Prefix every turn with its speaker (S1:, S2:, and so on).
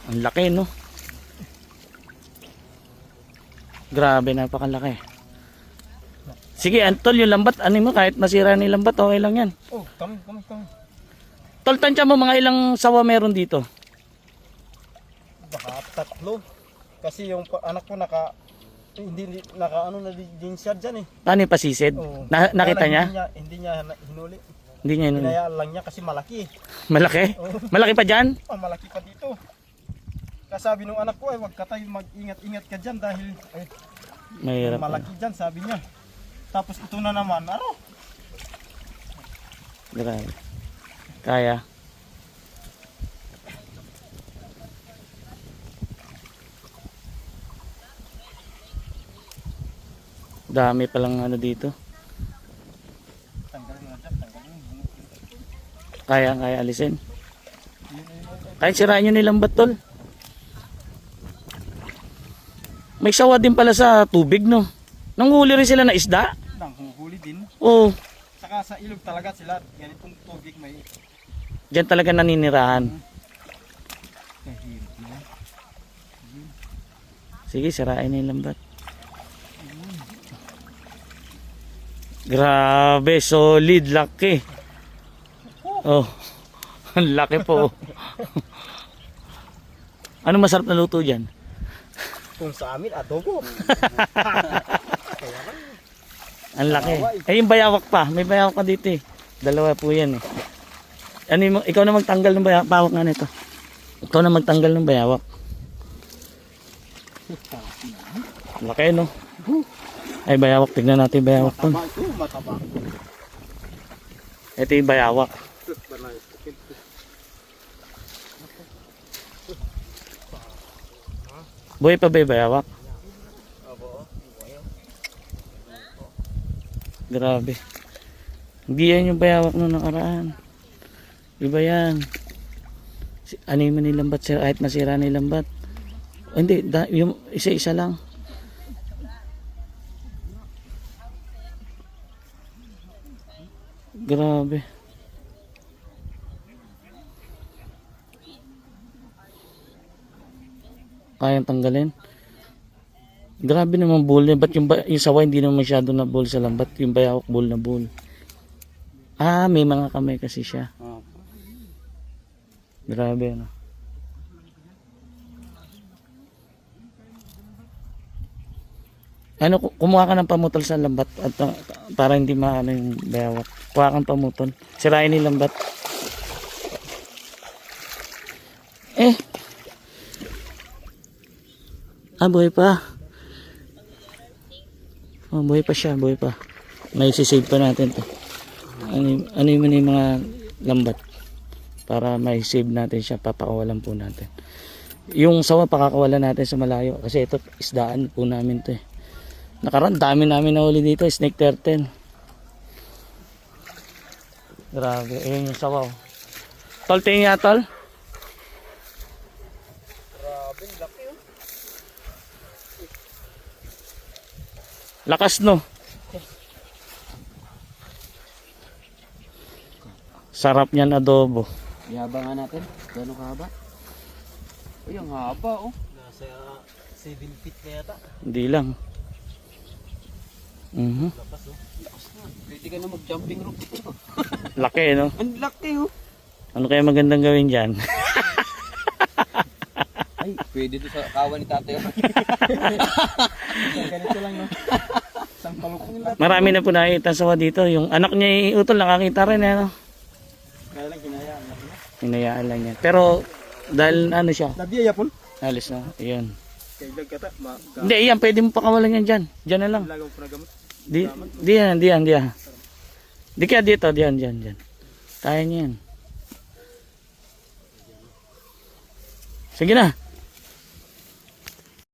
S1: Ang laki, no? Grabe, napakalaki. Sige, Antol, yung lambat, ano mo, kahit masira ni lambat, okay lang yan.
S2: Oh, kami.
S1: Tol, tansya mo mga ilang sawa meron dito?
S2: Baka 3. Kasi yung anak ko hindi ano na din siya dyan eh.
S1: Paano yung pasisid?
S2: Oo.
S1: Nakita niya?
S2: Hindi niya hinuli.
S1: Hindi niya yun.
S2: Hinayaan lang niya kasi malaki eh.
S1: Malaki?
S2: Oo.
S1: Malaki pa dyan?
S2: Malaki pa dito. Kasabi nung anak ko ay wag ka tayo mag-ingat-ingat ka dyan dahil
S1: Mahirap.
S2: malaki dyan sabi niya. Tapos ito na naman, ano?
S1: Grabe. Kaya. Dami palang ano dito.
S2: Tanggalin nga dyan, tanggalin.
S1: Kaya alisin. Kahit sirain nyo nilang batol. May sawa din pala sa tubig, no? Nanguhuli rin sila na isda?
S2: Nanghuhuli din.
S1: Oo.
S2: Saka sa ilog talaga sila, ganitong tubig may
S1: Diyan talaga naninirahan.
S2: kahirap na.
S1: Sige, sirain na yung lambat. Grabe, solid, laki. Oh, ang laki po. Ano masarap na luto dyan?
S2: Kung sa amin, adobo.
S1: Ang laki. Eh, yung bayawak pa. May bayawak pa dito eh. Dalawa po yan eh. Ano yung, ikaw na magtanggal ng bayawak nga nito. Ikaw na magtanggal ng bayawak. Laki, no? Ay, bayawak. Tignan natin yung bayawak to.
S2: Mataba.
S1: Ito yung bayawak. Buhay pa ba yung bayawak? Grabe. Hindi yan yung bayawak nung nakaraan. Iba yan. Ano yung manilambat? Kahit nasira na yung lambat. Oh, hindi, yung isa-isa lang. Grabe. Kayang tanggalin. Grabe naman bull niya. Ba't yung sawa hindi naman masyado na bull sa lambat? Yung bayawak bull na bull. Ah, may mga kamay kasi siya. Grabe, ano. Ano, kumuha ka ng pamutol sa lambat at para hindi maano yung bayawak. Kuha kang pamutol. Sirain yung lambat. Eh. Ah, buhay pa. Oh, buhay pa siya, buhay pa. May sisave pa natin to. Ano yung mga lambat para may save natin siya, papakawalan po natin. Yung sawa pakakawalan natin sa malayo kasi ito isdaan po namin to eh. Nakaraan dami namin nahuli dito, snake turtle. Grabe, ayun yung sawa. Tol, tingin nga tol.
S2: Grabe, laki oh.
S1: Lakas no. Sarap niyan adobo.
S3: Ihaba nga natin. Gano'ng kahaba? Uy, ang haba oh.
S2: Nasa 7 feet na yata.
S1: Hindi lang.
S2: Lakas oh.
S3: Lakas na. Pwede ka na mag-jumping rope dito.
S1: Laki no.
S3: Ang laki oh.
S1: Ano kaya magandang gawin dyan?
S3: Ay, pwede to sa kawan ni tatay.
S2: Ganito lang no. Isang palukong lang.
S1: Marami na po nakikita sawa dito. Yung anak niya utol nakakita rin eh, no?
S2: Kaya lang kinayaan natin.
S1: Hinayaan lang yan. Pero dahil ano siya,
S2: Nabiyaya po.
S1: alis na. Ayun.
S2: Kaya kata,
S1: Hindi, yan. Pwede mo pakawalan yan dyan. Dyan na lang.
S2: lagaw po na gamot.
S1: Di yan. Di kaya dito. Diyan. Kaya niya yan. Sige na.